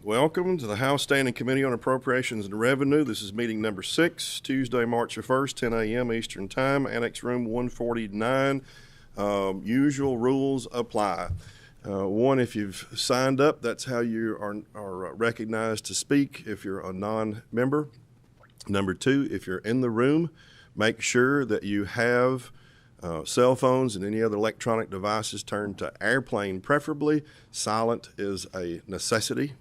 Welcome to the House Standing Committee on Appropriations and Revenue. This is meeting number 6, Tuesday, March the 1st, 10 a.m. Eastern Time, Annex Room 149. Usual rules apply. One, if you've signed up, that's how you are recognized to speak if you're a non-member. Number 2, if you're in the room, make sure that you have cell phones and any other electronic devices turned to airplane, preferably. Silent is a necessity.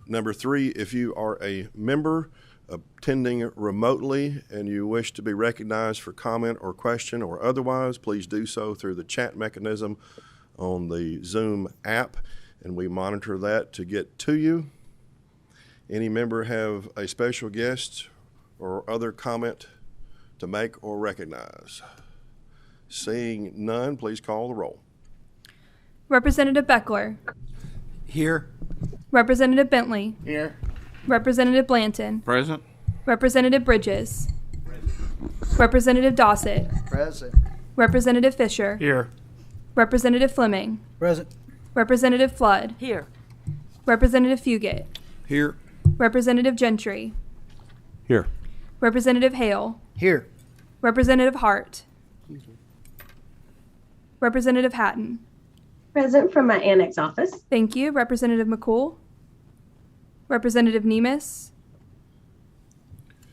Number 3, if you are a member attending remotely and you wish to be recognized for comment or question or otherwise, please do so through the chat mechanism on the Zoom app, and we monitor that to get to you. Any member have a special guest or other comment to make or recognize? Seeing none, please call the roll. Representative Beckler. Here. Representative Bentley. Here. Representative Blanton. Present. Representative Bridges. Representative Dossett. Present. Representative Fisher. Here. Representative Fleming. Present. Representative Flood. Here. Representative Fugate. Here. Representative Gentry. Here. Representative Hale. Here. Representative Hart. Representative Hatton. Present from my annex office. Thank you. Representative McCool. Representative Nemes.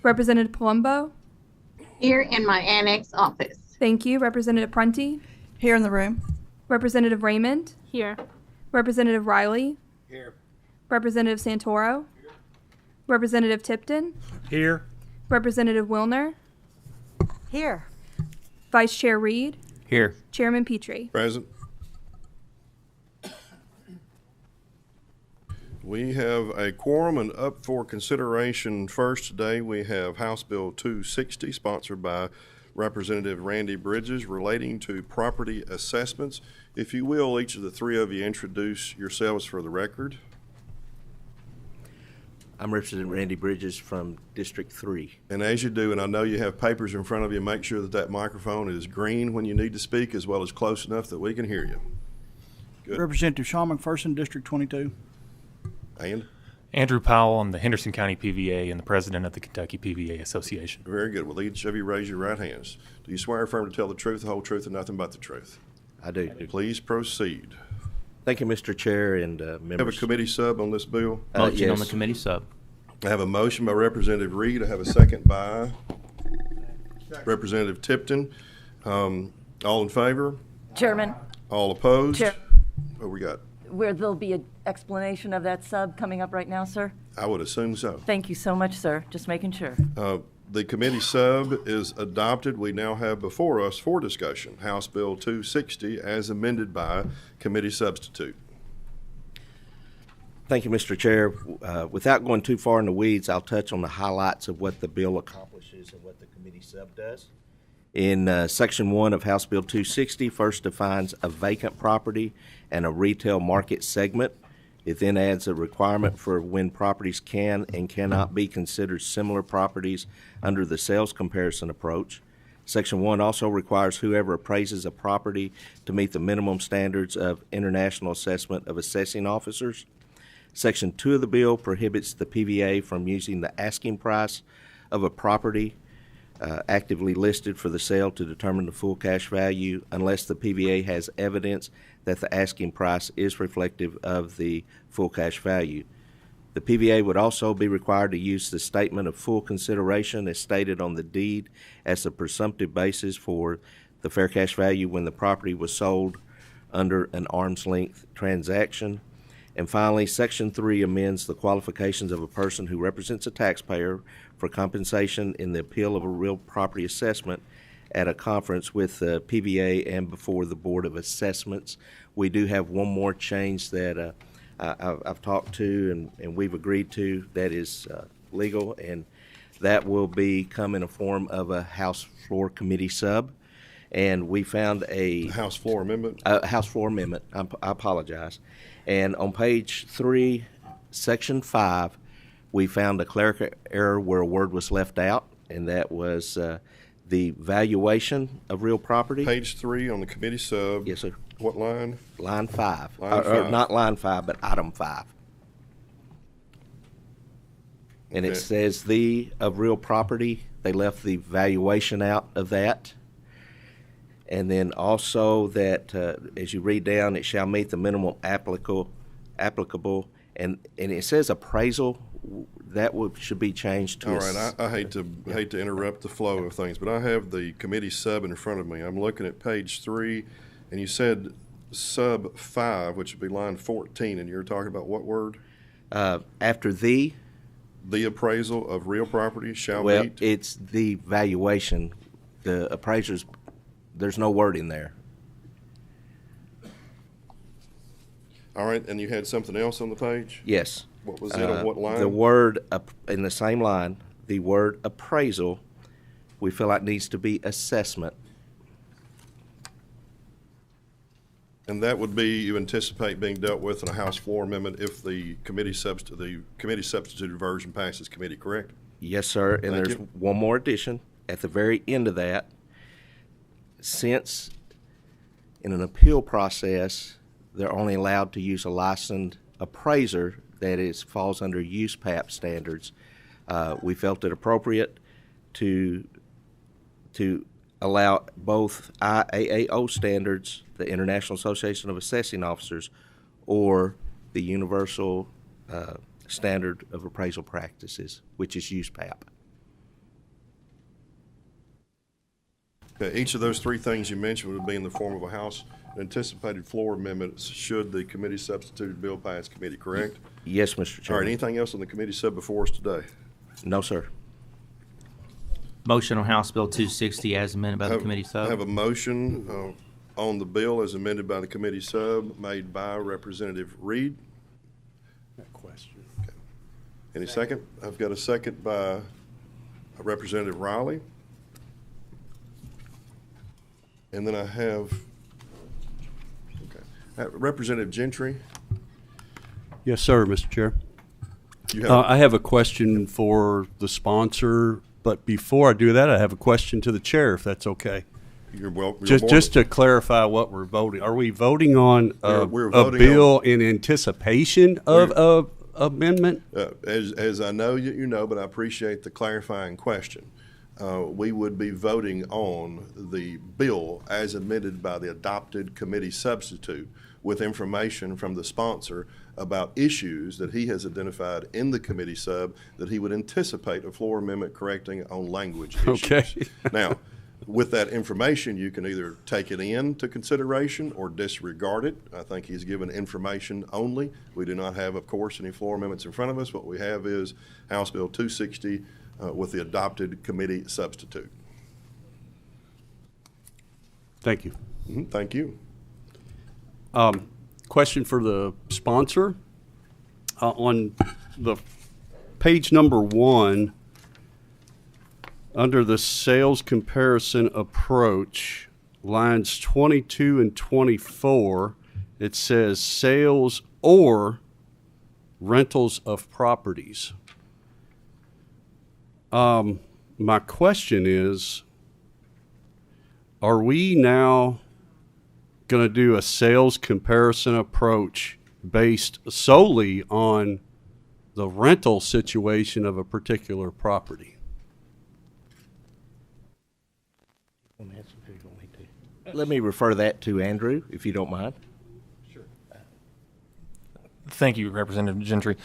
Representative Palumbo. Here in my annex office. Thank you. Representative Prunty. Here in the room. Representative Raymond. Here. Representative Riley. Here. Representative Santoro. Here. Representative Tipton. Here. Representative Wilner. Here. Vice Chair Reed. Here. Chairman Petrie. Present. We have a quorum, and up for consideration first today we have House Bill 260, sponsored by Representative Randy Bridges, relating to property assessments. If you will, each of the three of you introduce yourselves for the record. I'm Representative Randy Bridges from District 3. And as you do, and I know you have papers in front of you, make sure that that microphone is green when you need to speak, as well as close enough that we can hear you. Good. Representative Sean McPherson, District 22. And? Andrew Powell. I'm the Henderson County PVA and the president of the Kentucky PVA Association. Very good. Well, each of you raise your right hands. Do you swear or affirm to tell the truth, the whole truth, and nothing but the truth? I do. Please proceed. Thank you, Mr. Chair and Have a members. committee sub on this bill? Motion Yes. on the committee sub. I have a motion by Representative Reed. I have a second by Representative Tipton. All in favor? Chairman, All opposed? Chair. What we got? where there'll be an explanation of that sub coming up right now, sir? I would assume so. Thank you so much, sir. Just making sure. The committee sub is adopted. We now have before us for discussion House Bill 260 as amended by committee substitute. Thank you, Mr. Chair. Without going too far in the weeds, I'll touch on the highlights of what the bill accomplishes and what the committee sub does. In Section 1 of House Bill 260, first defines a vacant property and a retail market segment. It then adds a requirement for when properties can and cannot be considered similar properties under the sales comparison approach. Section 1 also requires whoever appraises a property to meet the minimum standards of International Assessment of Assessing Officers. Section 2 of the bill prohibits the PVA from using the asking price of a property actively listed for the sale to determine the full cash value unless the PVA has evidence that the asking price is reflective of the full cash value. The PVA would also be required to use the statement of full consideration as stated on the deed as the presumptive basis for the fair cash value when the property was sold under an arm's length transaction. And finally, Section 3 amends the qualifications of a person who represents a taxpayer for compensation in the appeal of a real property assessment at a conference with the PVA and before the Board of Assessments. We do have one more change that I've talked to and we've agreed to that is legal, and that will come in a form of a House Floor Committee sub. And we found a House Floor Amendment? House Floor Amendment. I apologize. And on page 3, Section 5, we found a clerical error where a word was left out, and that was the valuation of real property. Page 3 on the committee sub. Yes, sir. What line? Line 5. Line 5. Not line 5, but item 5. And it Okay. says the of real property. They left the valuation out of that. And then also that, as you read down, it shall meet the minimum applicable, and it says appraisal. That should be changed to. All right, I hate to interrupt the flow of things, but I have the committee sub in front of me. I'm looking at page 3, and you said sub 5, which would be line 14, and you're talking about what word? After the. The appraisal of real property shall Well, meet. it's the valuation. The appraisers, there's no word in there. All right, and you had something else on the page? Yes. What was it on what line? The word, in the same line, the word appraisal, we feel like needs to be assessment. And that would be, you anticipate being dealt with in a House floor amendment if the committee substituted version passes committee, correct? Yes, sir. And Thank there's you. one more addition at the very end of that. Since in an appeal process, they're only allowed to use a licensed appraiser that falls under USPAP standards, we felt it appropriate to allow both IAAO standards, the International Association of Assessing Officers, or the Universal Standard of Appraisal Practices, which is USPAP. Okay, each of those 3 things you mentioned would be in the form of a House anticipated floor amendment should the committee substituted bill pass committee, correct? Yes, Mr. All right, Chairman. anything else on the committee sub before us today? No, sir. Motion on House Bill 260 as amended by the committee I have sub. a motion on the bill as amended by the committee sub made by Representative Reed. Question. Any second? I've got a second by Representative Riley. And then I have, Representative Gentry. Yes, sir, Mr. Chair. You have, I have a question for the sponsor, but before I do that, I have a question to the chair, if that's okay. you're welcome. Just to clarify what we're voting. Are we voting on We're a voting bill in anticipation of a amendment? As I know you know, but I appreciate the clarifying question. We would be voting on the bill as amended by the adopted committee substitute with information from the sponsor about issues that he has identified in the committee sub that he would anticipate a floor amendment correcting on language issues. Okay. Now, with that information, you can either take it into consideration or disregard it. I think he's given information only. We do not have, of course, any floor amendments in front of us. What we have is House Bill 260 with the adopted committee substitute. Thank you. Thank you. Question for the sponsor. On the page number 1, under the sales comparison approach, lines 22 and 24, it says sales or rentals of properties. My question is, are we now going to do a sales comparison approach based solely on the rental situation of a particular property? Let me refer that to Andrew, if you don't mind. Thank you, Representative Gentry.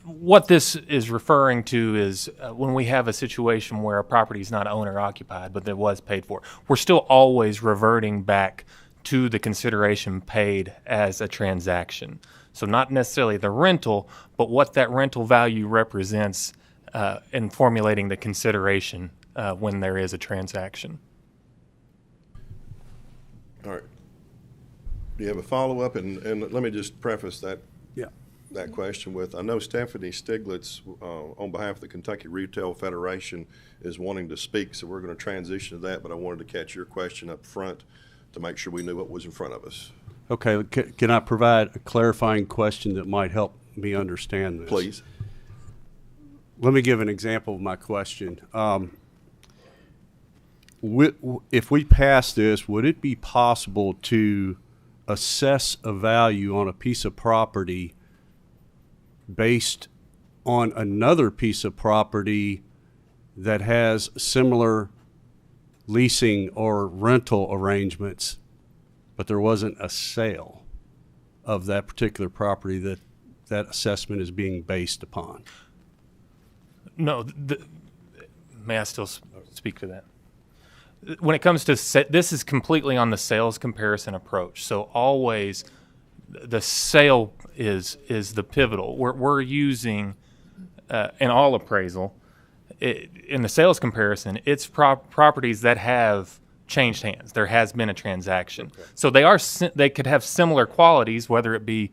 What this is referring to is when we have a situation where a property is not owner occupied, but that was paid for, we're still always reverting back to the consideration paid as a transaction. So not necessarily the rental, but what that rental value represents in formulating the consideration when there is a transaction. All right. Do you have a follow-up? And let me just preface that question with, I know Stephanie Stiglitz, on behalf of the Kentucky Retail Federation, is wanting to speak, so we're going to transition to that, but I wanted to catch your question up front to make sure we knew what was in front of us. Okay, can I provide a clarifying question that might help me understand this? Please. Let me give an example of my question. If we pass this, would it be possible to assess a value on a piece of property based on another piece of property that has similar leasing or rental arrangements, but there wasn't a sale of that particular property that that assessment is being based upon. No, may I still speak to that? When it comes to this is completely on the sales comparison approach. So always the sale is the pivotal. We're using in all appraisal in the sales comparison. It's properties that have changed hands. There has been a transaction. Okay. So they could have similar qualities, whether it be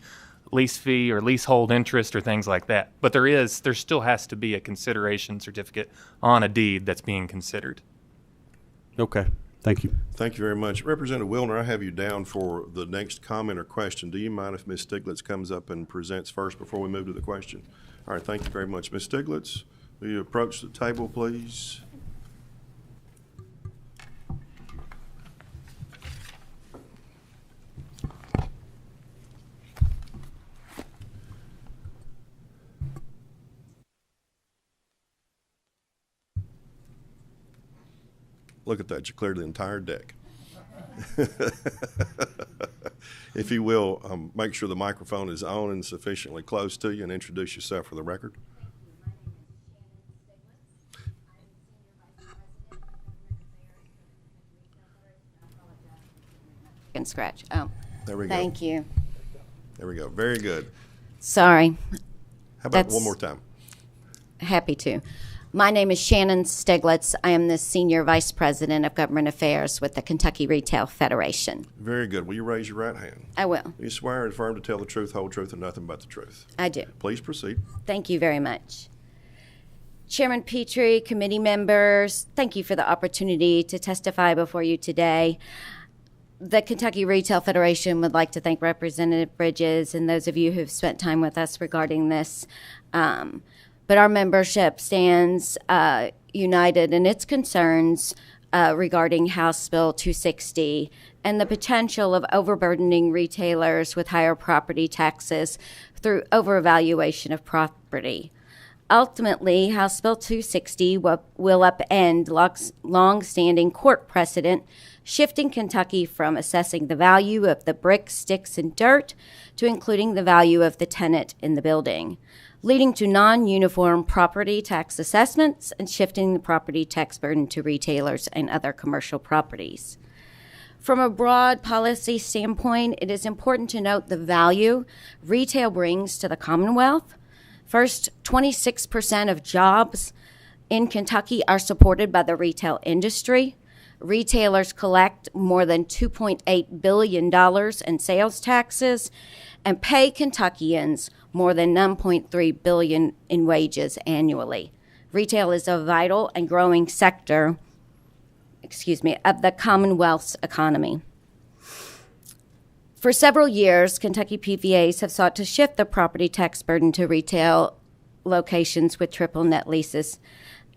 lease fee or leasehold interest or things like that. But there still has to be a consideration certificate on a deed that's being considered. Okay, thank you. Thank you very much. Representative Wilner, I have you down for the next comment or question. Do you mind if Ms. Stiglitz comes up and presents first before we move to the question? All right, thank you very much. Ms. Stiglitz, will you approach the table, please? Look at that, you cleared the entire deck. If you will, make sure the microphone is on and sufficiently close to you, and introduce yourself for the record. And scratch. Oh, there we go. Thank you. There we go. Very good. Sorry. How about one more time? Happy to. My name is Shannon Stiglitz. I am the Senior Vice President of Government Affairs with the Kentucky Retail Federation. Very good. Will you raise your right hand? I will. You swear and affirm to tell the truth, whole truth, and nothing but the truth? I do. Please proceed. Thank you very much. Chairman Petrie, committee members, thank you for the opportunity to testify before you today. The Kentucky Retail Federation would like to thank Representative Bridges and those of you who've spent time with us regarding this. But our membership stands united in its concerns regarding House Bill 260 and the potential of overburdening retailers with higher property taxes through overvaluation of property. Ultimately, House Bill 260 will upend long-standing court precedent, shifting Kentucky from assessing the value of the bricks, sticks, and dirt to including the value of the tenant in the building, leading to non-uniform property tax assessments and shifting the property tax burden to retailers and other commercial properties. From a broad policy standpoint, it is important to note the value retail brings to the Commonwealth. First, 26% of jobs in Kentucky are supported by the retail industry. Retailers collect more than $2.8 billion in sales taxes and pay Kentuckians more than $9.3 billion in wages annually. Retail is a vital and growing sector, of the Commonwealth's economy. For several years, Kentucky PVAs have sought to shift the property tax burden to retail locations with triple net leases.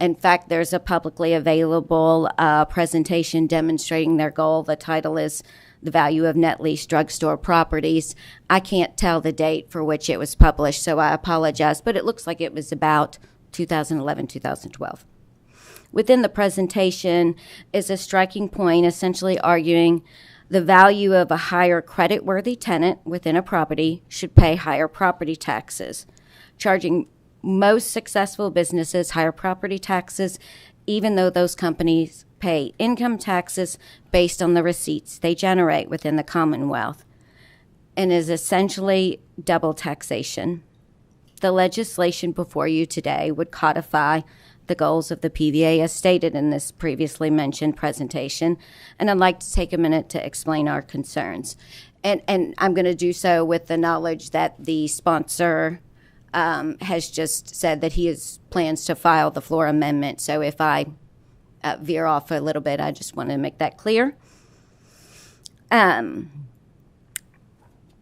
In fact, there's a publicly available presentation demonstrating their goal. The title is The Value of Net Lease Drugstore Properties. I can't tell the date for which it was published, so I apologize, but it looks like it was about 2011, 2012. Within the presentation is a striking point essentially arguing the value of a higher creditworthy tenant within a property should pay higher property taxes, charging most successful businesses higher property taxes, even though those companies pay income taxes based on the receipts they generate within the Commonwealth, and is essentially double taxation. The legislation before you today would codify the goals of the PVA as stated in this previously mentioned presentation, and I'd like to take a minute to explain our concerns. And I'm going to do so with the knowledge that the sponsor has just said that he plans to file the floor amendment. So if I veer off a little bit, I just want to make that clear.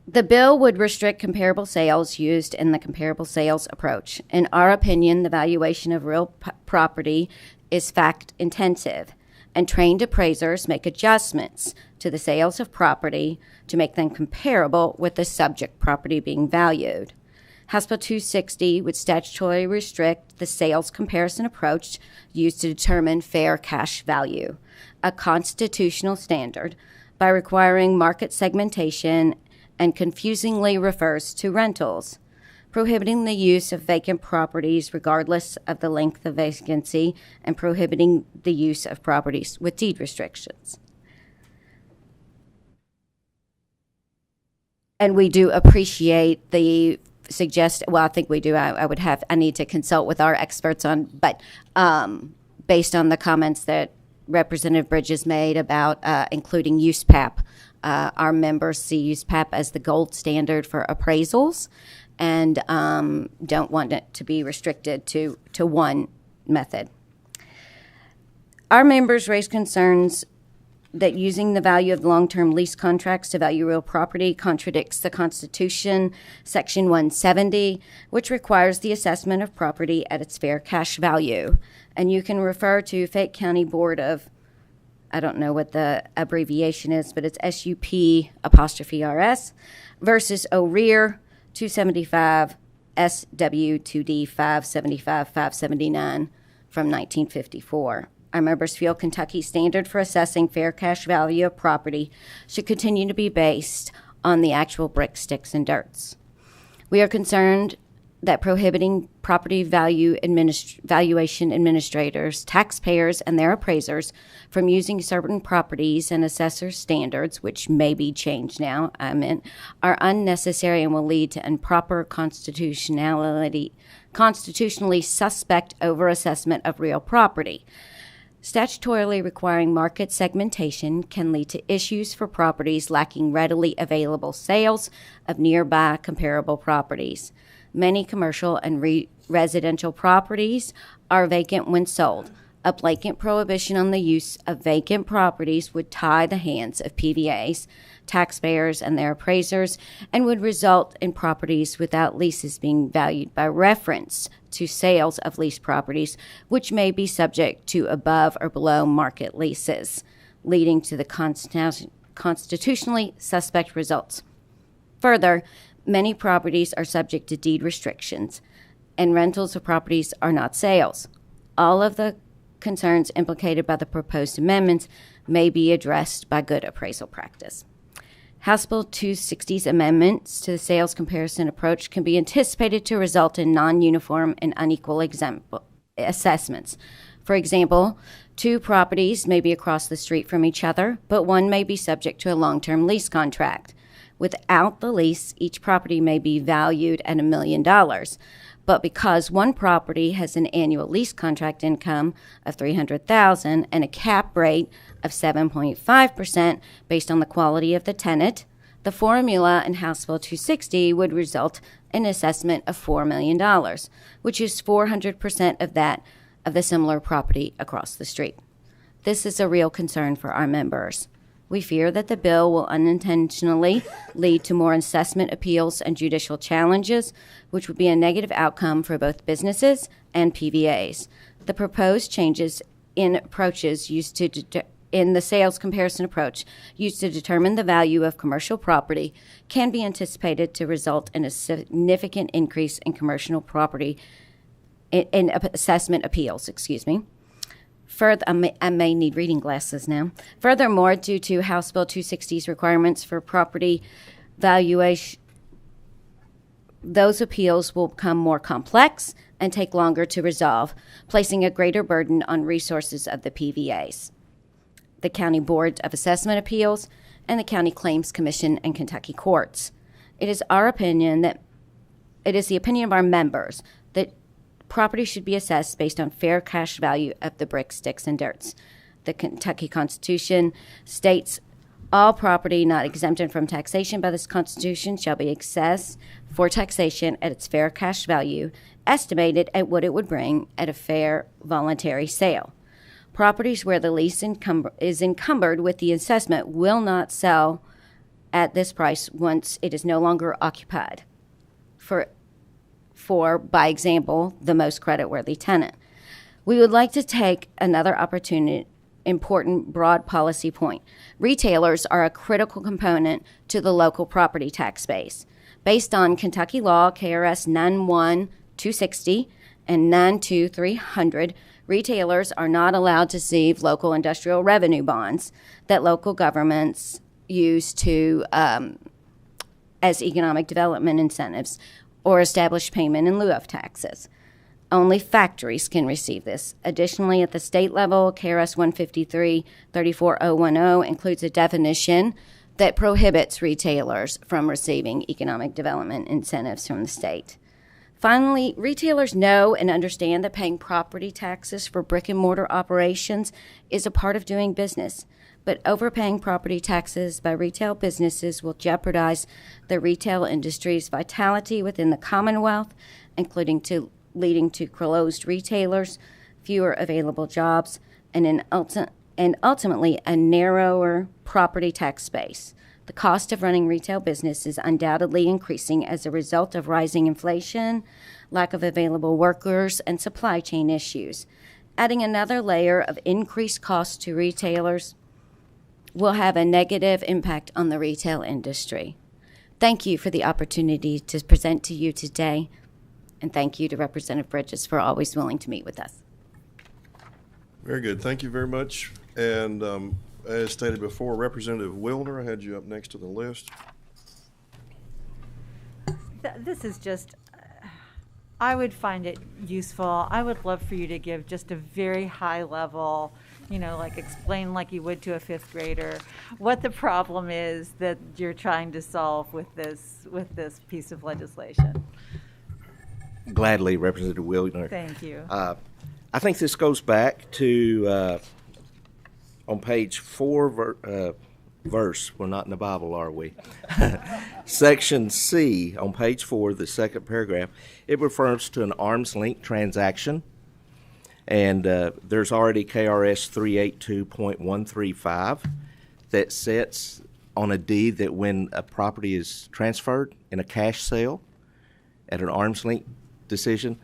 The bill would restrict comparable sales used in the comparable sales approach. In our opinion, the valuation of real property is fact-intensive, and trained appraisers make adjustments to the sales of property to make them comparable with the subject property being valued. House Bill 260 would statutorily restrict the sales comparison approach used to determine fair cash value, a constitutional standard, by requiring market segmentation and confusingly refers to rentals, prohibiting the use of vacant properties regardless of the length of vacancy, and prohibiting the use of properties with deed restrictions. And we do appreciate the I think we do. I need to consult with our experts on, but based on the comments that Representative Bridges made about including USPAP, our members see USPAP as the gold standard for appraisals and don't want it to be restricted to one method. Our members raise concerns that using the value of long-term lease contracts to value real property contradicts the Constitution, Section 170, which requires the assessment of property at its fair cash value. And you can refer to Fayette County Board of, I don't know what the abbreviation is, but it's SUP'(RS) versus OREAR 275 SW2D 575 579 from 1954. Our members feel Kentucky's standard for assessing fair cash value of property should continue to be based on the actual bricks, sticks, and dirts. We are concerned that prohibiting property valuation administrators, taxpayers, and their appraisers from using certain properties and assessor standards, which may be changed now, are unnecessary and will lead to improper constitutionally suspect overassessment of real property. Statutorily requiring market segmentation can lead to issues for properties lacking readily available sales of nearby comparable properties. Many commercial and residential properties are vacant when sold. A blanket prohibition on the use of vacant properties would tie the hands of PVAs, taxpayers, and their appraisers, and would result in properties without leases being valued by reference to sales of leased properties, which may be subject to above or below market leases, leading to the constitutionally suspect results. Further, many properties are subject to deed restrictions, and rentals of properties are not sales. All of the concerns implicated by the proposed amendments may be addressed by good appraisal practice. House Bill 260's amendments to the sales comparison approach can be anticipated to result in non-uniform and unequal assessments. For example, two properties may be across the street from each other, but one may be subject to a long-term lease contract. Without the lease, each property may be valued at $1 million. But because one property has an annual lease contract income of $300,000 and a cap rate of 7.5% based on the quality of the tenant, the formula in House Bill 260 would result in an assessment of $4 million, which is 400% of that of the similar property across the street. This is a real concern for our members. We fear that the bill will unintentionally lead to more assessment appeals and judicial challenges, which would be a negative outcome for both businesses and PVAs. The proposed changes in approaches in the sales comparison approach used to determine the value of commercial property can be anticipated to result in a significant increase in commercial property in assessment appeals. I may need reading glasses now. Furthermore, due to House Bill 260's requirements for property valuation, those appeals will become more complex and take longer to resolve, placing a greater burden on resources of the PVAs, the County Board of Assessment Appeals, and the County Claims Commission and Kentucky courts. It is the opinion of our members that property should be assessed based on fair cash value of the bricks, sticks, and dirts. The Kentucky Constitution states all property not exempted from taxation by this Constitution shall be assessed for taxation at its fair cash value, estimated at what it would bring at a fair voluntary sale. Properties where the lease is encumbered with the assessment will not sell at this price once it is no longer occupied. For, by example, the most creditworthy tenant. We would like to take another important broad policy point. Retailers are a critical component to the local property tax base. Based on Kentucky law, KRS 91260 and 92300, retailers are not allowed to receive local industrial revenue bonds that local governments use to as economic development incentives or establish payment in lieu of taxes. Only factories can receive this. Additionally, at the state level, KRS 153-34010 includes a definition that prohibits retailers from receiving economic development incentives from the state. Finally, retailers know and understand that paying property taxes for brick and mortar operations is a part of doing business, but overpaying property taxes by retail businesses will jeopardize the retail industry's vitality within the Commonwealth, leading to closed retailers, fewer available jobs, and ultimately a narrower property tax base. The cost of running retail business is undoubtedly increasing as a result of rising inflation, lack of available workers, and supply chain issues. Adding another layer of increased costs to retailers will have a negative impact on the retail industry. Thank you for the opportunity to present to you today, and thank you to Representative Bridges for always willing to meet with us. Very good. Thank you very much. And as stated before, Representative Wilner, I had you up next to the list. This is just, I would find it useful. I would love for you to give just a very high level, like explain like you would to a fifth grader what the problem is that you're trying to solve with this piece of legislation. Gladly, Representative Wilner. Thank you. I think this goes back to on page 4, verse. We're not in the Bible, are we? Section C on page 4, the second paragraph. It refers to an arm's length transaction, and there's already KRS 382.135 that sets on a deed that when a property is transferred in a cash sale at an arm's length decision,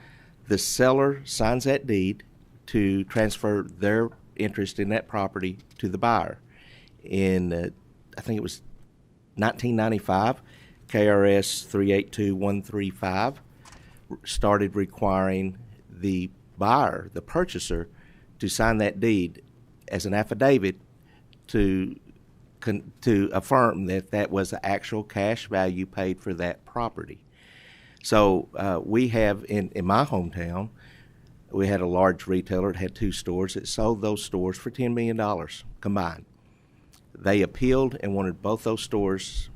the seller signs that deed to transfer their interest in that property to the buyer. In, I think it was 1995, KRS 382.135 started requiring the buyer, the purchaser, to sign that deed as an affidavit to affirm that that was the actual cash value paid for that property. So we have, in my hometown, we had a large retailer that had 2 stores that sold those stores for $10 million combined. They appealed and wanted both those stores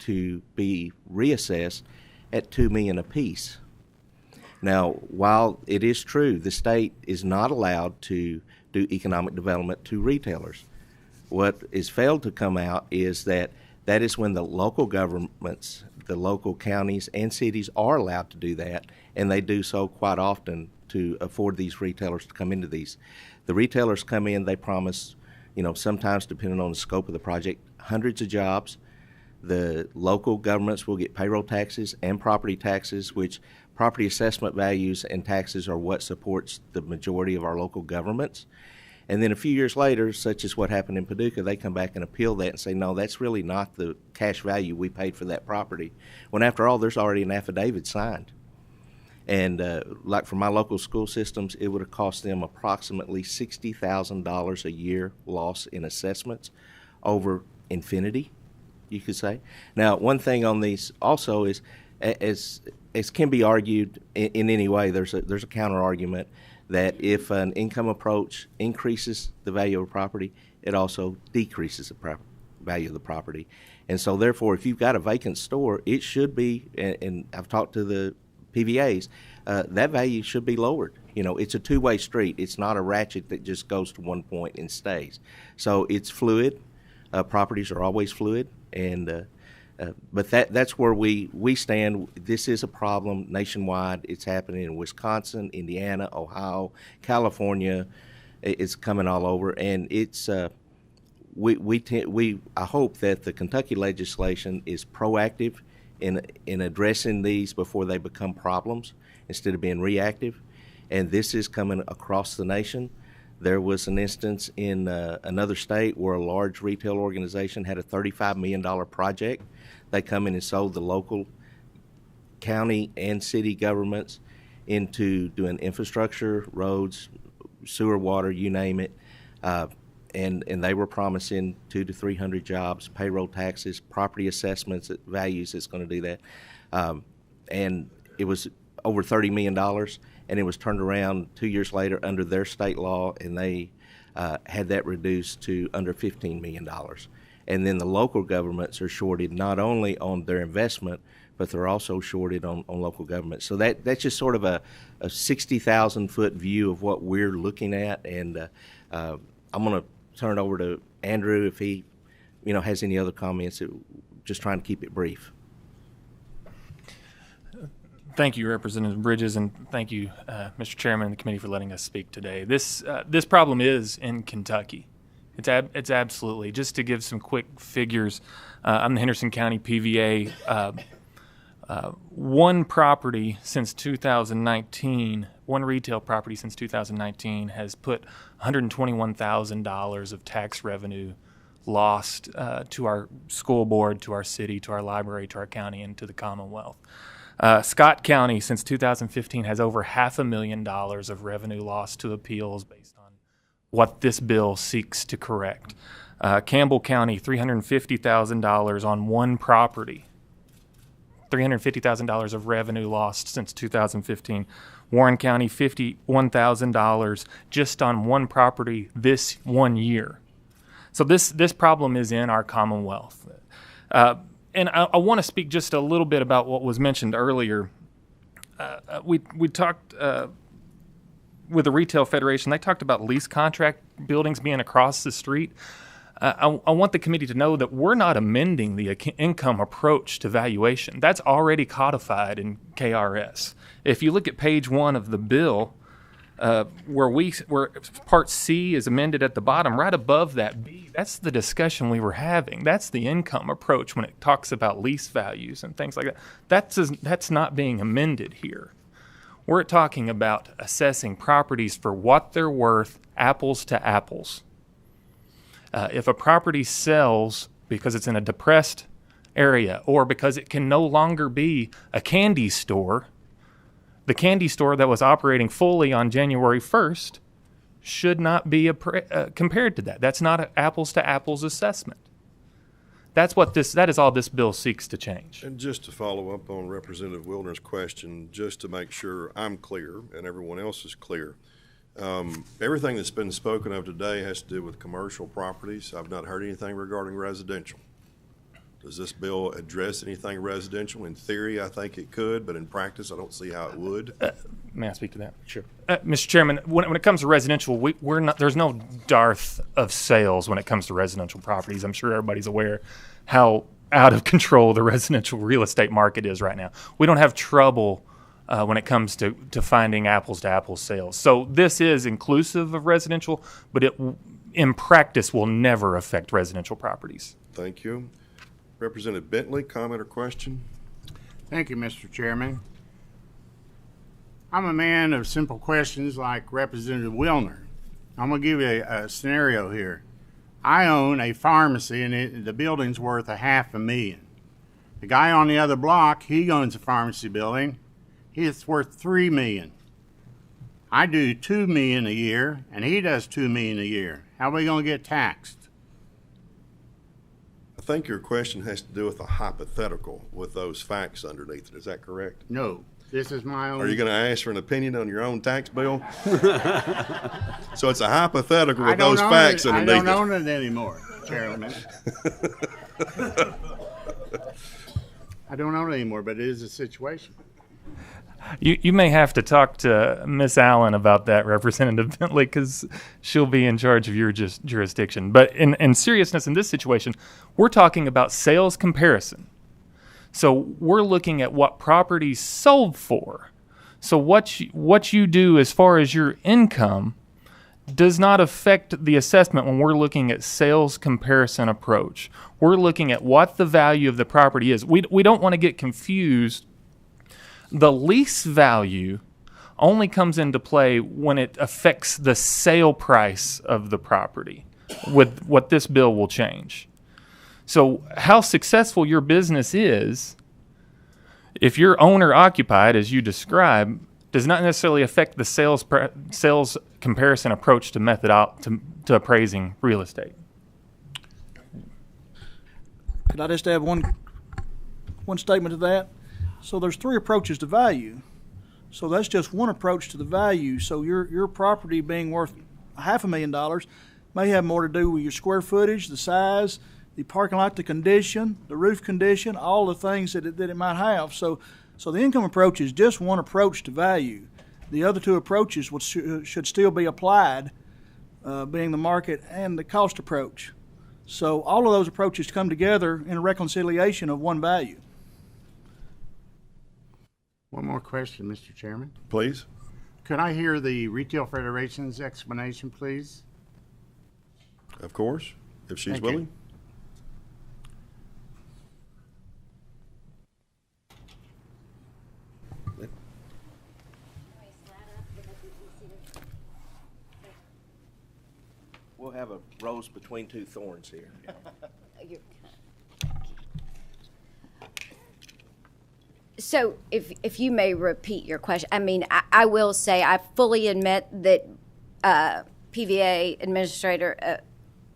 to be reassessed at $2 million apiece. Now, while it is true the state is not allowed to do economic development to retailers, what is failed to come out is that is when the local governments, the local counties and cities are allowed to do that, and they do so quite often to afford these retailers to come into these. The retailers come in, they promise, sometimes depending on the scope of the project, hundreds of jobs. The local governments will get payroll taxes and property taxes, which property assessment values and taxes are what supports the majority of our local governments. And then a few years later, such as what happened in Paducah, they come back and appeal that and say, no, that's really not the cash value we paid for that property. When after all, there's already an affidavit signed. And like for my local school systems, it would have cost them approximately $60,000 a year loss in assessments over infinity, you could say. Now, one thing on these also is, as can be argued in any way, there's a counter argument that if an income approach increases the value of a property, it also decreases the value of the property. And so therefore, if you've got a vacant store, it should be, and I've talked to the PVAs, that value should be lowered. It's a two-way street. It's not a ratchet that just goes to one point and stays. So it's fluid. Properties are always fluid, and but that's where we stand. This is a problem nationwide. It's happening in Wisconsin, Indiana, Ohio, California. It's coming all over, and it's I hope that the Kentucky legislation is proactive in addressing these before they become problems instead of being reactive. And this is coming across the nation. There was an instance in another state where a large retail organization had a $35 million project. They come in and sold the local county and city governments into doing infrastructure, roads, sewer, water, you name it. And they were promising 200 to 300 jobs, payroll taxes, property assessments, values is going to do that. And it was over $30 million, and it was turned around 2 years later under their state law, and they had that reduced to under $15 million. And then the local governments are shorted not only on their investment, but they're also shorted on local government. So that's just sort of a 60,000-foot view of what we're looking at. And I'm going to turn it over to Andrew if he, has any other comments. Just trying to keep it brief. Thank you, Representative Bridges, and thank you, Mr. Chairman and the committee for letting us speak today. This problem is in Kentucky. It's absolutely. Just to give some quick figures, I'm the Henderson County PVA. One property since 2019, one retail property since 2019 has put $121,000 of tax revenue lost to our school board, to our city, to our library, to our county, and to the Commonwealth. Scott County since 2015 has over $500,000 of revenue lost to appeals based on what this bill seeks to correct. Campbell County, $350,000 on one property. $350,000 of revenue lost since 2015. Warren County, $51,000 just on one property this 1 year. So this problem is in our Commonwealth. And I want to speak just a little bit about what was mentioned earlier. We talked with the Retail Federation. They talked about lease contract buildings being across the street. I want the committee to know that we're not amending the income approach to valuation. That's already codified in KRS. If you look at page 1 of the bill, where Part C is amended at the bottom, right above that B, that's the discussion we were having. That's the income approach when it talks about lease values and things like that. That's not being amended here. We're talking about assessing properties for what they're worth, apples to apples. If a property sells because it's in a depressed area or because it can no longer be a candy store, the candy store that was operating fully on January 1st should not be compared to that. That's not an apples-to-apples assessment. That is all this bill seeks to change. And just to follow up on Representative Wilner's question, just to make sure I'm clear and everyone else is clear, everything that's been spoken of today has to do with commercial properties. I've not heard anything regarding residential. Does this bill address anything residential? In theory, I think it could, but in practice, I don't see how it would. May I speak to that? Sure. Mr. Chairman, when it comes to residential, there's no dearth of sales when it comes to residential properties. I'm sure everybody's aware how out of control the residential real estate market is right now. We don't have trouble when it comes to finding apples-to-apples sales. So this is inclusive of residential, but it in practice will never affect residential properties. Thank you. Representative Bentley, comment or question? Thank you, Mr. Chairman. I'm a man of simple questions like Representative Wilner. I'm going to give you a scenario here. I own a pharmacy and the building's worth $500,000. The guy on the other block, he owns a pharmacy building. It's worth $3 million. I do $2 million a year, and he does $2 million a year. How are we going to get taxed? I think your question has to do with a hypothetical with those facts underneath it. Is that correct? No, this is my own. Are you going to ask for an opinion on your own tax bill? So it's a hypothetical with those facts underneath it. I don't own it anymore, Chairman. I don't own it anymore, but it is a situation. You may have to talk to Miss Allen about that, Representative Bentley, because she'll be in charge of your jurisdiction. But in seriousness, in this situation, we're talking about sales comparison. So we're looking at what properties sold for. So what you do as far as your income does not affect the assessment when we're looking at sales comparison approach. We're looking at what the value of the property is. We don't want to get confused. The lease value only comes into play when it affects the sale price of the property, with what this bill will change. So how successful your business is If you're owner occupied, as you describe, does not necessarily affect the sales comparison approach to appraising real estate. Could I just add one statement to that? So there's three approaches to value. So that's just one approach to the value. So your property being worth $500,000 may have more to do with your square footage, the size, the parking lot, the condition, the roof condition, all the things that it might have. So the income approach is just one approach to value. The other two approaches should still be applied, being the market and the cost approach. So all of those approaches come together in a reconciliation of one value. One more question, Mr. Chairman. Please. Could I hear the Retail Federation's explanation, please? Of course, if she's Thank you. willing. We'll have a rose between two thorns here. So if you may repeat your question, I mean, I will say I fully admit that PVA Administrator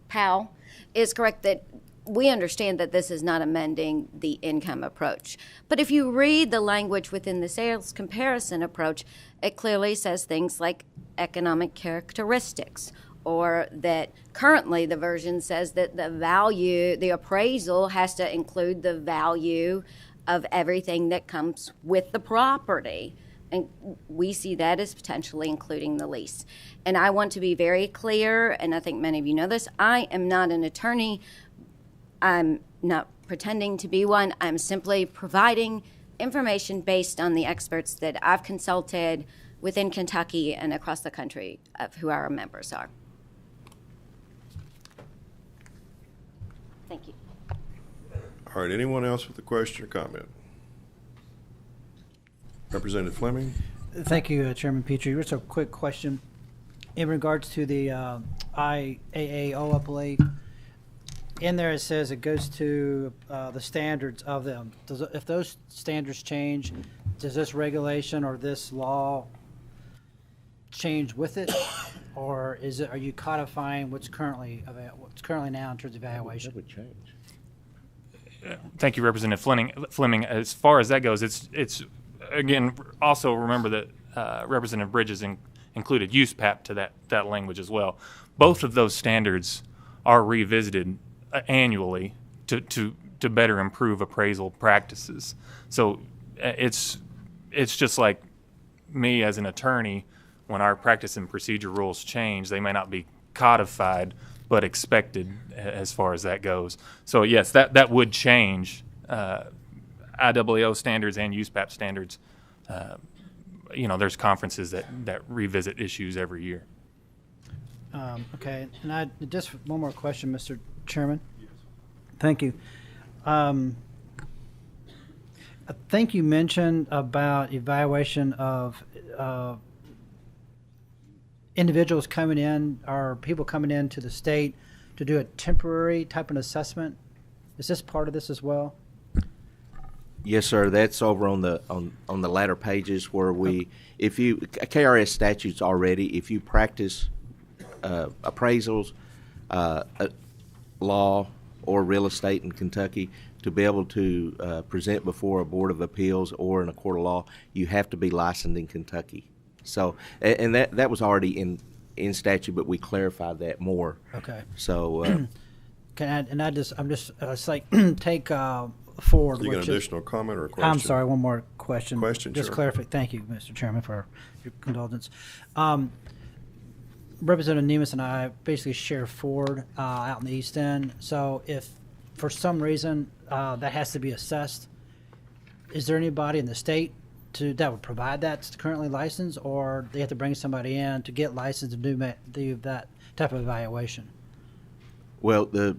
Powell is correct that we understand that this is not amending the income approach. But if you read the language within the sales comparison approach, it clearly says things like economic characteristics, or that currently the version says that the appraisal has to include the value of everything that comes with the property. And we see that as potentially including the lease. And I want to be very clear, and I think many of you know this, I am not an attorney. I'm not pretending to be one. I'm simply providing information based on the experts that I've consulted within Kentucky and across the country of who our members are. Thank you. All right, anyone else with a question or comment? Representative Fleming? Thank you, Chairman Petrie. Just a quick question. In regards to the IAAO, in there it says it goes to the standards of them. If those standards change, does this regulation or this law change with it? Or are you codifying what's currently now in terms of evaluation? That would change. Thank you, Representative Fleming. As far as that goes, it's again, also remember that Representative Bridges included USPAP to that language as well. Both of those standards are revisited annually to better improve appraisal practices. So it's just like me as an attorney, when our practice and procedure rules change, they may not be codified, but expected as far as that goes. So yes, that would change IAAO standards and USPAP standards. There's conferences that revisit issues every year. Okay, and just one more question, Mr. Chairman. Yes. Thank you. I think you mentioned about evaluation of individuals coming in or people coming into the state to do a temporary type of assessment. Is this part of this as well? Yes, sir. That's over on the latter pages where if you KRS statutes already, if you practice appraisals, law, or real estate in Kentucky, to be able to present before a board of appeals or in a court of law, you have to be licensed in Kentucky. So, and that was already in statute, but we clarified that more. Okay. So, I'm just it's like take forward. You got an additional comment or a question? I'm sorry, one more question. Just sure. clarify. Thank you, Mr. Chairman, for your indulgence. Representative Nemes and I basically share Ford out in the East End. So if for some reason that has to be assessed, is there anybody in the state that would provide that's currently licensed, or they have to bring somebody in to get licensed to do that type of evaluation? Well, the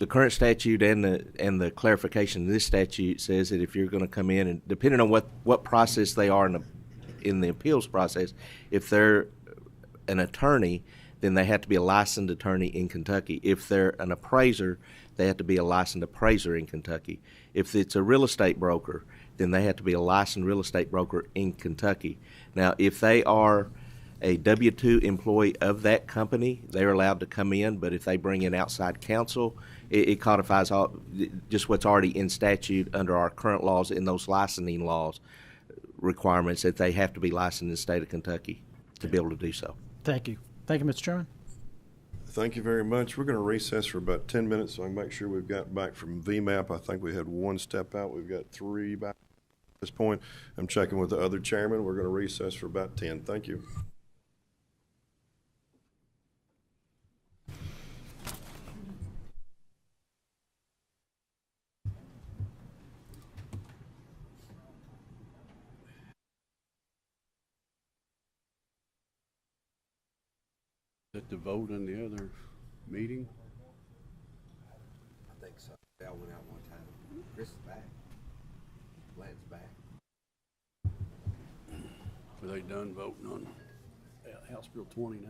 current statute and the clarification of this statute says that if you're going to come in, and depending on what process they are in the appeals process, if they're an attorney, then they have to be a licensed attorney in Kentucky. If they're an appraiser, they have to be a licensed appraiser in Kentucky. If it's a real estate broker, then they have to be a licensed real estate broker in Kentucky. Now, if they are a W-2 employee of that company, they're allowed to come in, but if they bring in outside counsel, it codifies all, just what's already in statute under our current laws in those licensing laws requirements that they have to be licensed in the state of Kentucky to be able to do so. Thank you. Thank you, Mr. Chairman. Thank you very much. We're going to recess for about 10 minutes so I can make sure we've got back from VMAP. I think we had one step out. We've got 3 back at this point. I'm checking with the other chairman. We're going to recess for about 10. Thank you. Is that the vote on the other meeting? I think so. Al went out one time. Chris is back. Glenn's back. Were they done voting on House Bill 29?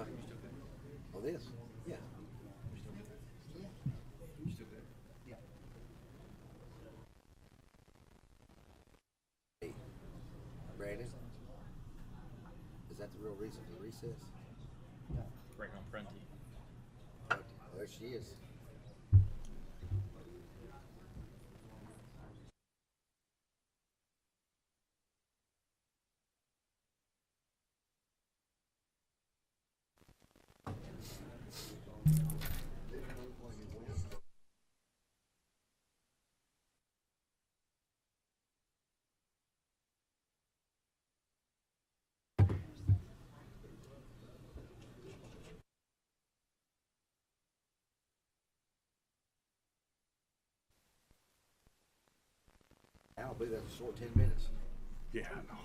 Oh, this? Yeah. Hey, Brandon, is that the real reason for recess? Right on front. There she is. I believe that's a short 10 minutes. Yeah, I know.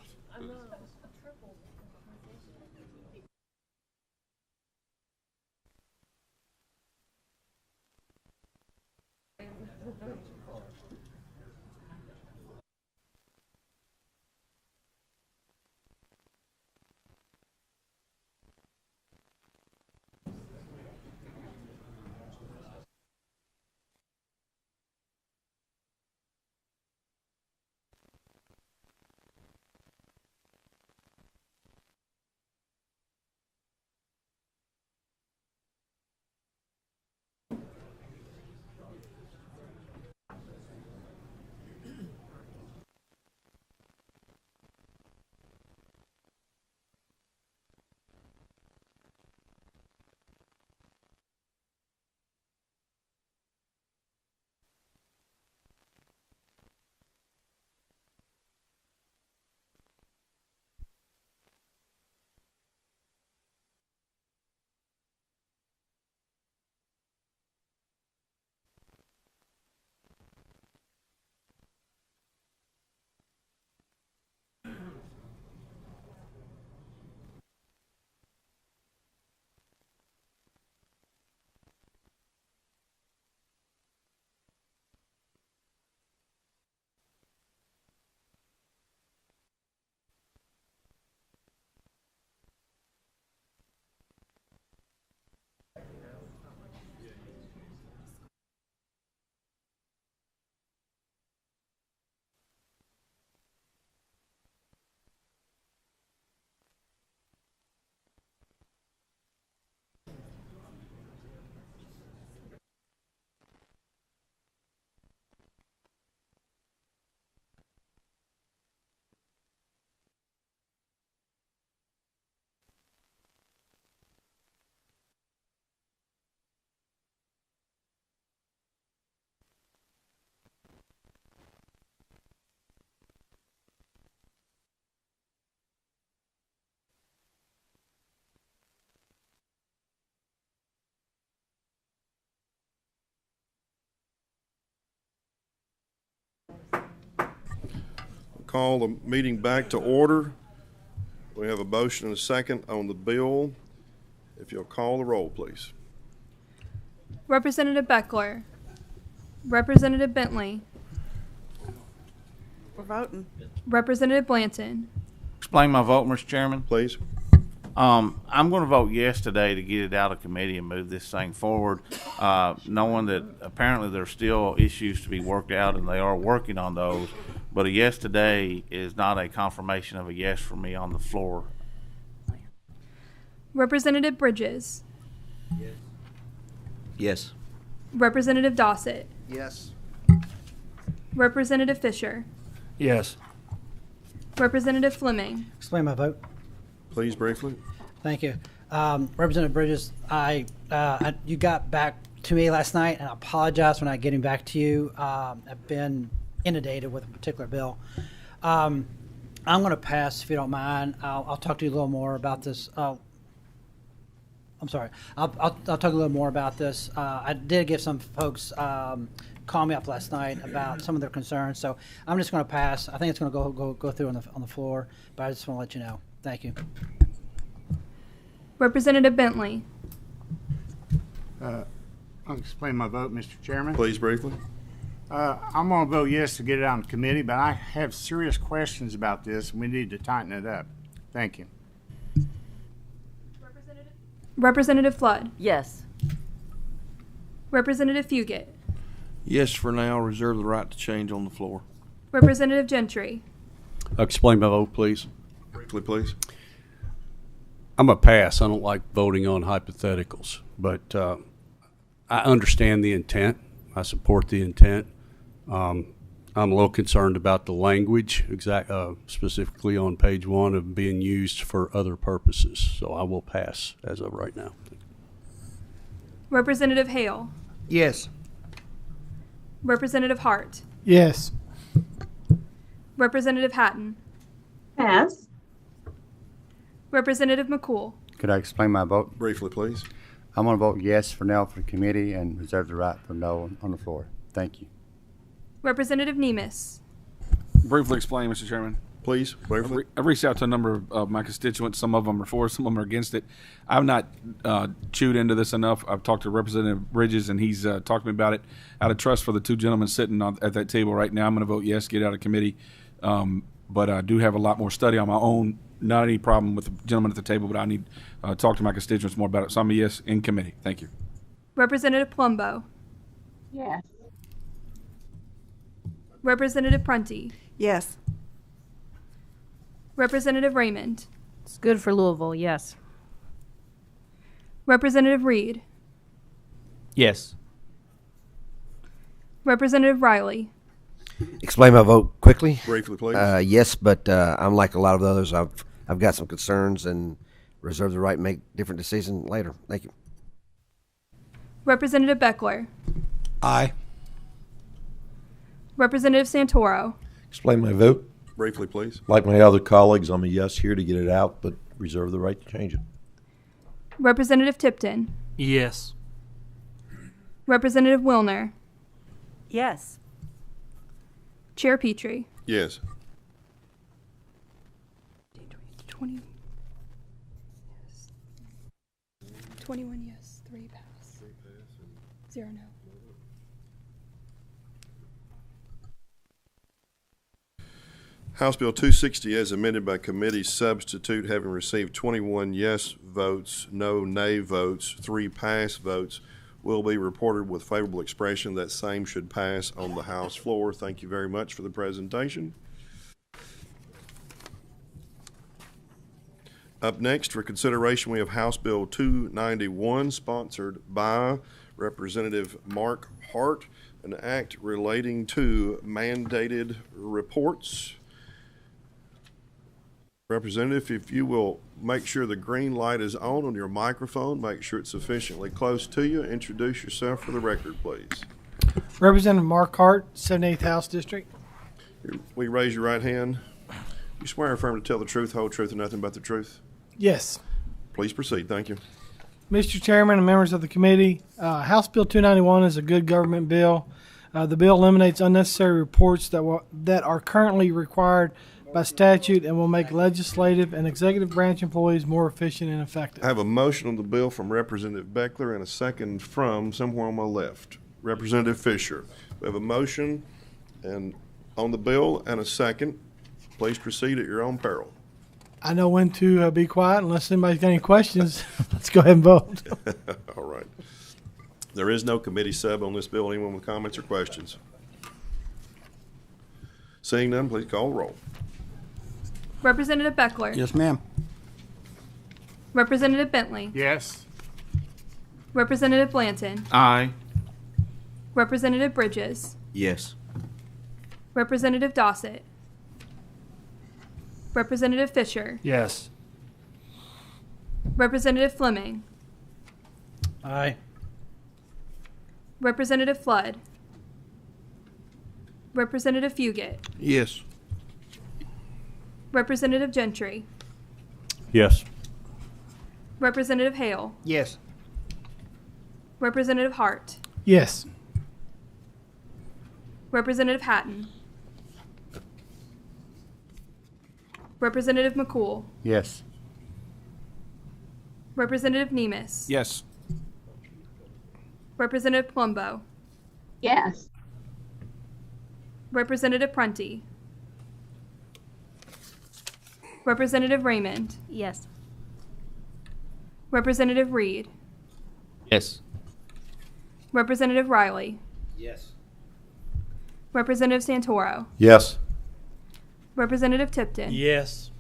call the meeting back to order. We have a motion and a second on the bill. If you'll call the roll, please. Representative Beckler. Representative Bentley. We're voting. Representative Blanton. Explain my vote, Mr. Chairman. Please. I'm going to vote yes today to get it out of committee and move this thing forward, knowing that apparently there's still issues to be worked out and they are working on those. But a yes today is not a confirmation of a yes for me on the floor. Representative Bridges. Yes. Representative Dossett. Yes. Representative Fisher. Yes. Representative Fleming. Explain my vote. Please, briefly. Thank you. Representative Bridges, you got back to me last night, and I apologize for not getting back to you. I've been inundated with a particular bill. I'm going to pass, if you don't mind. I'll talk to you a little more about this. I'm sorry. I'll talk a little more about this. I did get some folks call me up last night about some of their concerns, so I'm just going to pass. I think it's going to go through on the floor, but I just want to let you know. Thank you. Representative Bentley. I'll explain my vote, Mr. Chairman. Please, briefly. I'm going to vote yes to get it out in committee, but I have serious questions about this, and we need to tighten it up. Thank you. Representative Flood. Yes. Representative Fugit. Yes for now. Reserve the right to change on the floor. Representative Gentry. Explain my vote, please. Briefly, please. I'm a pass. I don't like voting on hypotheticals, but I understand the intent. I support the intent. I'm a little concerned about the language, specifically on page 1 of being used for other purposes. So I will pass as of right now. Representative Hale. Yes. Representative Hart. Yes. Representative Hatton. Pass. Representative McCool. Could I explain my vote? Briefly, please. I'm going to vote yes for now for the committee and reserve the right for no on the floor. Thank you. Representative Nemus. Briefly explain, Mr. Chairman. Please, briefly. I've reached out to a number of my constituents. Some of them are for, some of them are against it. I've not chewed into this enough. I've talked to Representative Bridges, and he's talked to me about it. Out of trust for the two gentlemen sitting at that table right now, I'm going to vote yes, get out of committee. But I do have a lot more study on my own. Not any problem with the gentleman at the table, but I need to talk to my constituents more about it. So I'm a yes in committee. Thank you. Representative Plumbo. Yes. Representative Prunty. Yes. Representative Raymond. It's good for Louisville, yes. Representative Reed. Yes. Representative Riley. Explain my vote quickly. Briefly, please. Yes, but unlike a lot of the others, I've got some concerns and reserve the right to make different decisions later. Thank you. Representative Beckler. Aye. Representative Santoro. Explain my vote. Briefly, please. Like my other colleagues, I'm a yes here to get it out, but reserve the right to change it. Representative Tipton. Yes. Representative Wilner. Yes. Chair Petrie. Yes. 20. Yes. 21 yes, 3 pass. 0 no. House Bill 260 as amended by committee substitute having received 21 yes votes, no nay votes, 3 pass votes will be reported with favorable expression. That same should pass on the House floor. Thank you very much for the presentation. Up next for consideration, we have House Bill 291 sponsored by Representative Mark Hart, an act relating to mandated reports. Representative, if you will make sure the green light is on your microphone, make sure it's sufficiently close to you. Introduce yourself for the record, please. Representative Mark Hart, 78th House District. Will you raise your right hand? You swear or affirm to tell the truth, whole truth, and nothing but the truth? Yes. Please proceed. Thank you. Mr. Chairman and members of the committee, House Bill 291 is a good government bill. The bill eliminates unnecessary reports that are currently required by statute and will make legislative and executive branch employees more efficient and effective. I have a motion on the bill from Representative Beckler and a second from somewhere on my left, Representative Fisher. We have a motion and on the bill and a second. Please proceed at your own peril. I know when to be quiet unless anybody's got any questions. Let's go ahead and vote. All right. There is no committee sub on this bill. Anyone with comments or questions? Seeing none, please call the roll. Representative Beckler. Yes, ma'am. Representative Bentley. Yes. Representative Blanton. Aye. Representative Bridges. Yes. Representative Dossett. Representative Fisher. Yes. Representative Fleming. Aye. Representative Flood. Representative Fugit. Yes. Representative Gentry. Yes. Representative Hale. Yes. Representative Hart. Yes. Representative Hatton. Representative McCool. Yes. Representative Nemus. Yes. Representative Plumbo. Yes. Representative Prunty. Representative Raymond. Yes. Representative Reed. Yes. Representative Riley. Yes. Representative Santoro. Yes. Representative Tipton. Yes.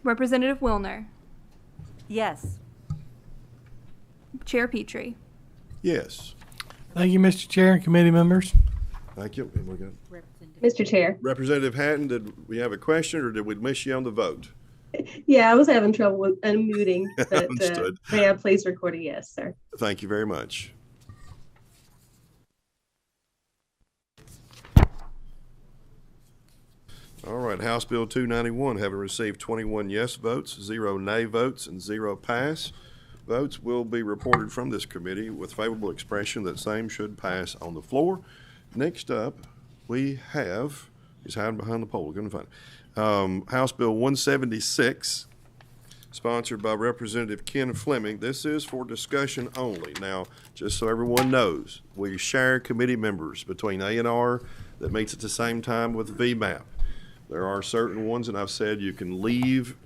Representative Wilner. Yes. Chair Petrie. Yes. Thank you, Mr. Chair and committee members. Thank you. And we're good. Mr. Chair. Representative Hatton, did we have a question or did we miss you on the vote? Yeah, I was having trouble with unmuting, but Understood. may I please record a yes, sir? Thank you very much. All right, House Bill 291, having received 21 yes votes, 0 nay votes, and 0 pass votes, will be reported from this committee with favorable expression that same should pass on the floor. Next up, we have, he's hiding behind the pole, couldn't find it. House Bill 176, sponsored by Representative Ken Fleming. This is for discussion only. Now, just so everyone knows, we share committee members between A&R that meets at the same time with VMAP. There are certain ones, and I've said you can leave,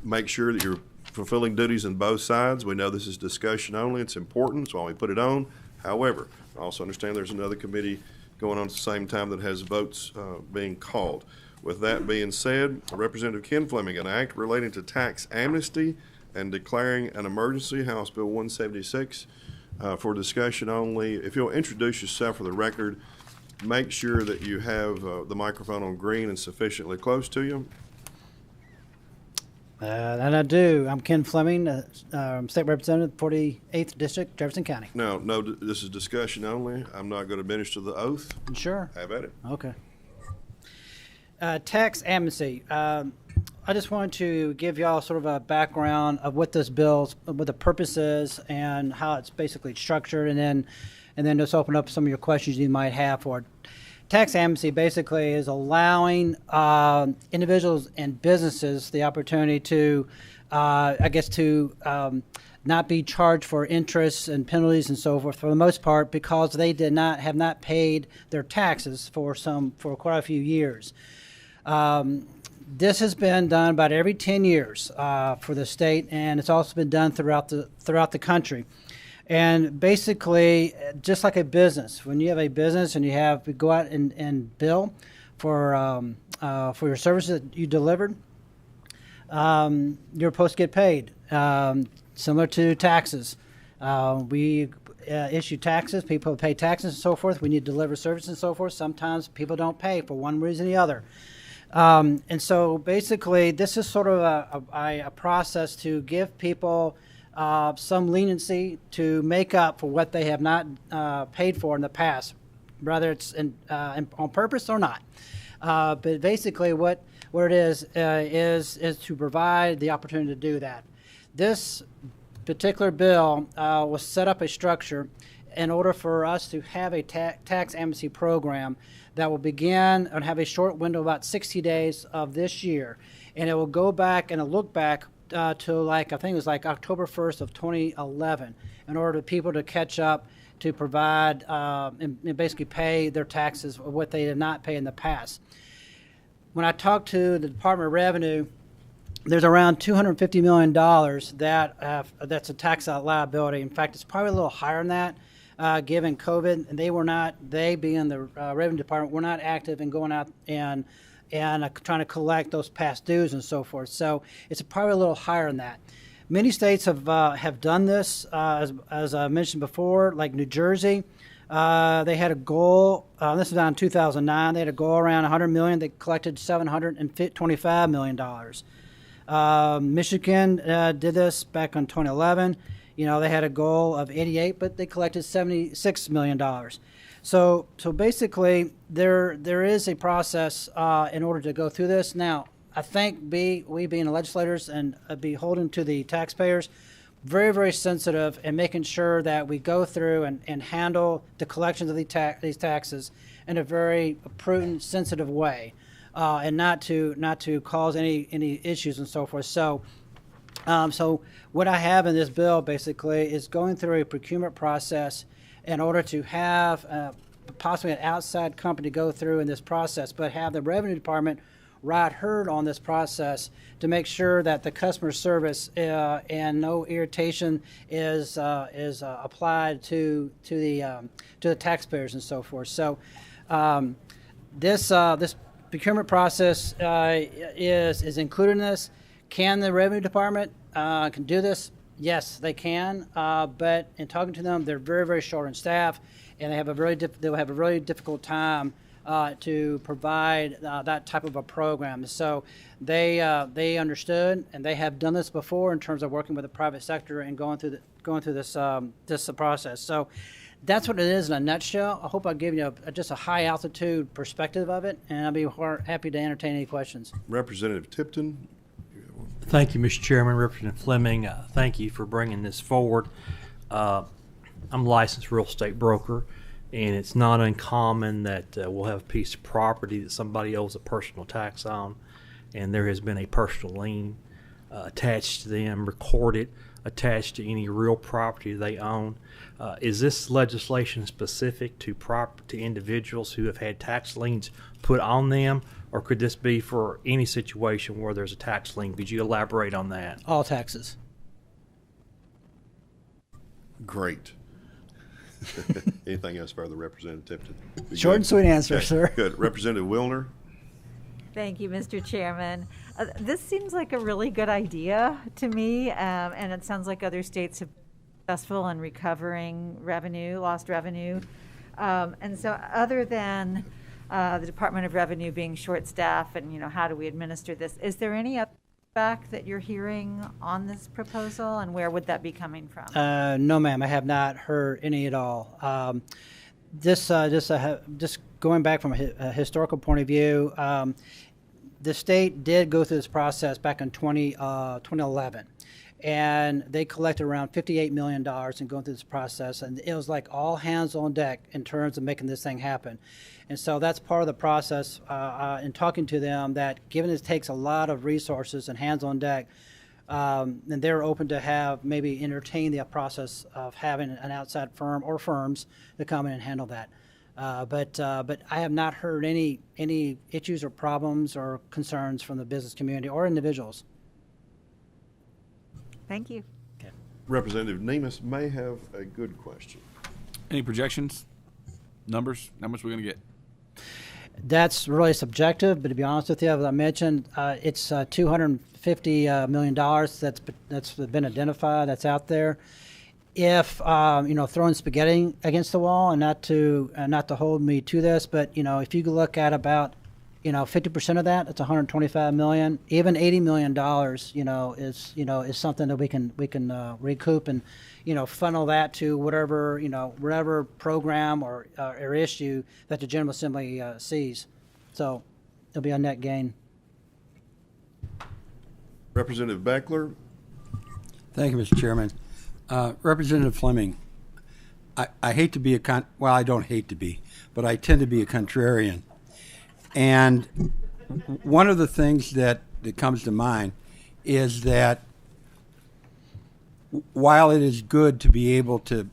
make sure that you're fulfilling duties on both sides. We know this is discussion only. It's important. That's why we put it on. However, I also understand there's another committee going on at the same time that has votes being called. With that being said, Representative Ken Fleming, an act relating to tax amnesty and declaring an emergency, House Bill 176, for discussion only. If you'll introduce yourself for the record, make sure that you have the microphone on green and sufficiently close to you. That I do. I'm Ken Fleming, State Representative, 48th District, Jefferson County. Now, no, this is discussion only. I'm not going to administer the oath. Sure. Have at it. Okay. Tax amnesty. I just wanted to give y'all sort of a background of what this bill, what the purpose is, and how it's basically structured, and then just open up some of your questions you might have for it. Tax amnesty basically is allowing individuals and businesses the opportunity to, not be charged for interest and penalties and so forth for the most part because they have not paid their taxes for quite a few years. This has been done about every 10 years for the state, and it's also been done throughout the country. And basically, just like a business, when you have a business and you go out and bill for your services that you delivered, you're supposed to get paid. Similar to taxes, we issue taxes. People pay taxes and so forth. We need to deliver services and so forth. Sometimes people don't pay for one reason or the other. And so basically, this is sort of a process to give people some leniency to make up for what they have not paid for in the past, whether it's on purpose or not. But basically, what it is to provide the opportunity to do that. This particular bill will set up a structure in order for us to have a tax amnesty program that will begin and have a short window, about 60 days of this year, and it will go back and look back to like, I think it was like October 1st of 2011, in order for people to catch up, to provide and basically pay their taxes of what they did not pay in the past. When I talked to the Department of Revenue, there's around $250 million that's a tax liability. In fact, it's probably a little higher than that, given COVID. And they being the Revenue Department, were not active in going out and trying to collect those past dues and so forth. So it's probably a little higher than that. Many states have done this, as I mentioned before, like New Jersey. They had a goal, this was in 2009, they had a goal around $100 million. They collected $725 million. Michigan did this back in 2011. You know, they had a goal of 88, but they collected $76 million. So basically, there is a process in order to go through this. Now, I think we being the legislators and beholden to the taxpayers, very, very sensitive in making sure that we go through and handle the collections of these taxes in a very prudent, sensitive way, and not to cause any issues and so forth. So what I have in this bill basically is going through a procurement process in order to have possibly an outside company go through in this process, but have the Revenue Department ride herd on this process to make sure that the customer service and no irritation is applied to the taxpayers and so forth. So this procurement process is included in this. Can the Revenue Department can do this? Yes, they can. But in talking to them, they're very, very short on staff, and they'll have a really difficult time to provide that type of a program. So they understood, and they have done this before in terms of working with the private sector and going through this process. So that's what it is in a nutshell. I hope I gave you just a high altitude perspective of it, and I'll be happy to entertain any questions. Representative Tipton. Thank you, Mr. Chairman. Representative Fleming, thank you for bringing this forward. I'm a licensed real estate broker, and it's not uncommon that we'll have a piece of property that somebody owes a personal tax on, and there has been a personal lien attached to them, recorded, attached to any real property they own. Is this legislation specific to individuals who have had tax liens put on them, or could this be for any situation where there's a tax lien? Could you elaborate on that? All taxes. Great. Anything else further, Representative Tipton? Short and sweet answer, okay, sir. Good. Representative Wilner. Thank you, Mr. Chairman. This seems like a really good idea to me, and it sounds like other states have been successful in recovering lost revenue. And so other than the Department of Revenue being short-staffed and, how do we administer this, is there any feedback that you're hearing on this proposal, and where would that be coming from? No, ma'am, I have not heard any at all. Just going back from a historical point of view, the state did go through this process back in 2011, and they collected around $58 million in going through this process, and it was like all hands on deck in terms of making this thing happen. And so that's part of the process in talking to them, that given it takes a lot of resources and hands on deck, and they're open to have maybe entertain the process of having an outside firm or firms to come in and handle that. But I have not heard any issues or problems or concerns from the business community or individuals. Thank you. Okay. Representative Nemus may have a good question. Any projections? Numbers? How much are we going to get? That's really subjective, but to be honest with you, as I mentioned, it's $250 million that's been identified, that's out there. If throwing spaghetti against the wall, and not to hold me to this, but if you look at about 50% of that, it's $125 million. Even $80 million, is something that we can recoup and funnel that to whatever program or issue that the General Assembly sees. So it'll be a net gain. I hate to be well, I don't hate to be, but I tend to be a contrarian. And one of the things that comes to mind is that while it is good to be able to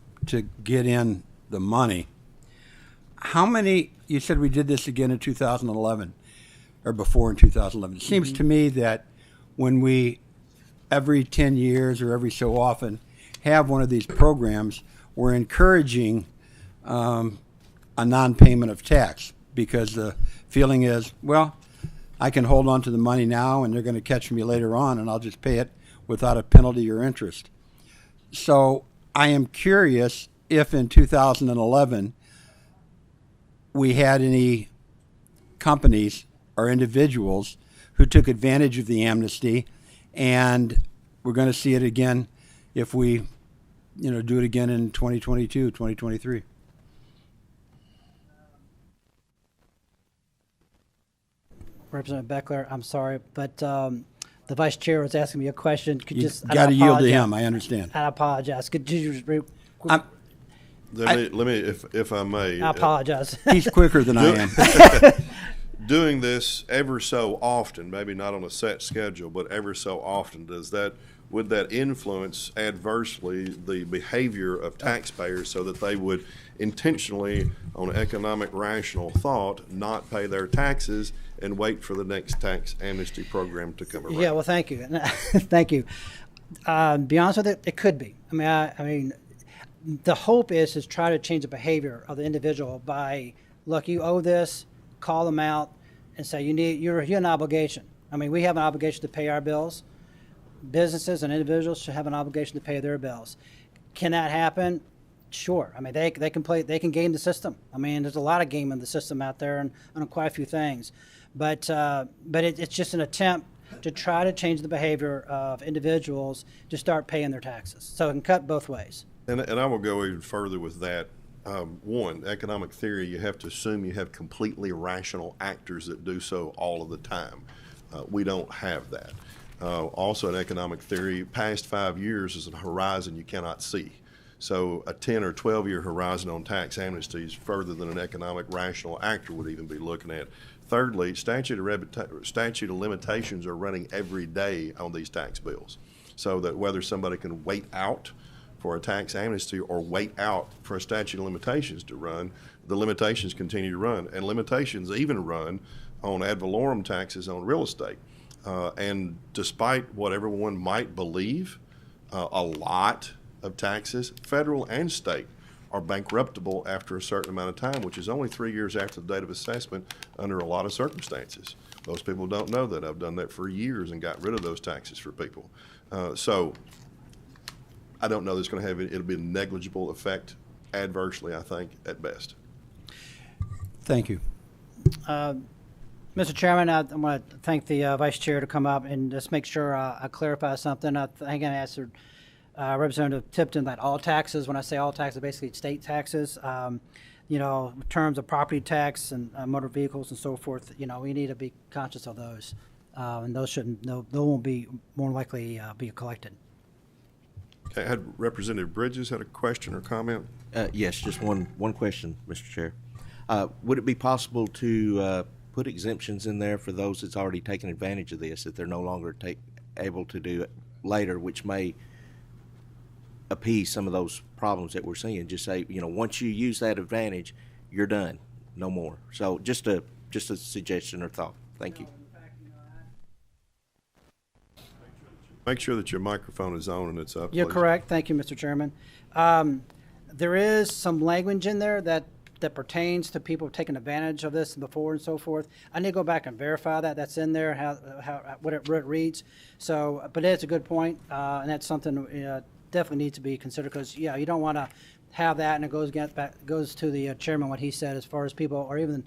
get in the money, how many, you said we did this again in 2011, or before in 2011. It seems to me that when we, every 10 years or every so often, have one of these programs, we're encouraging a non-payment of tax, because the feeling is, well, I can hold on to the money now and they're going to catch me later on and I'll just pay it without a penalty or interest. So I am curious if in 2011 we had any companies or individuals who took advantage of the amnesty, and we're going to see it again if we, do it again in 2022, 2023. Representative Beckler, I'm sorry, but the vice chair was asking me a question. Could You just got to yield to apologize. him. I understand. I apologize. Could you just Let me, if I may. I apologize. He's quicker than I am. Doing this ever so often, maybe not on a set schedule, but ever so often, would that influence adversely the behavior of taxpayers so that they would intentionally, on economic rational thought, not pay their taxes and wait for the next tax amnesty program to come around? Yeah, well, thank you. Thank you. Be honest with it could be. I mean, the hope is to try to change the behavior of the individual by, look, you owe this, call them out, and say you're an obligation. I mean, we have an obligation to pay our bills. Businesses and individuals should have an obligation to pay their bills. Can that happen? Sure. I mean, they can game the system. I mean, there's a lot of game in the system out there, and on quite a few things. But it's just an attempt to try to change the behavior of individuals to start paying their taxes. So it can cut both ways. And I will go even further with that. One, economic theory, you have to assume you have completely rational actors that do so all of the time. We don't have that. Also in economic theory, past 5 years is a horizon you cannot see. So a 10 or 12-year horizon on tax amnesty is further than an economic rational actor would even be looking at. Thirdly, statute of limitations are running every day on these tax bills, so that whether somebody can wait out for a tax amnesty or wait out for a statute of limitations to run, the limitations continue to run, and limitations even run on ad valorem taxes on real estate. And despite what everyone might believe, a lot of taxes, federal and state, are bankruptable after a certain amount of time, which is only 3 years after the date of assessment under a lot of circumstances. Most people don't know that. I've done that for years and got rid of those taxes for people. So I don't know that it's going to have, it'll be a negligible effect adversely, I think, at best. Thank you. Mr. Chairman, I want to thank the Vice Chair to come up and just make sure I clarify something. I think I answered Representative Tipton that all taxes, when I say all taxes, basically state taxes, in terms of property tax and motor vehicles and so forth, we need to be conscious of those. And those won't be more likely be collected. Okay, I had Representative Bridges had a question or comment. Yes, just one question, Mr. Chair. Would it be possible to put exemptions in there for those that's already taken advantage of this, that they're no longer able to do it later, which may appease some of those problems that we're seeing? Just say, once you use that advantage, you're done, no more. So just a suggestion or thought. Thank you. Make sure that your microphone is on and it's up. You're please. correct. Thank you, Mr. Chairman. There is some language in there that pertains to people taking advantage of this before and so forth. I need to go back and verify that that's in there, what it reads. So, but it's a good point, and that's something definitely needs to be considered, because you don't want to have that and it goes to the chairman what he said as far as people, or even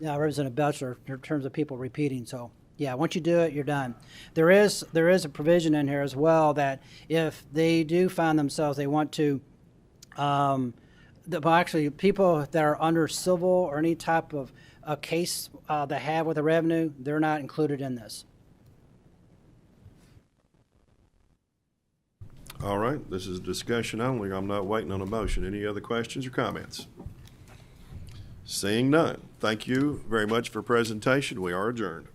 Representative Belcher, in terms of people repeating. So yeah, once you do it, you're done. There is a provision in here as well that if they do find themselves, they want to, actually people that are under civil or any type of a case that have with the revenue, they're not included in this. All right, this is discussion only. I'm not waiting on a motion. Any other questions or comments? Seeing none. Thank you very much for presentation. We are adjourned.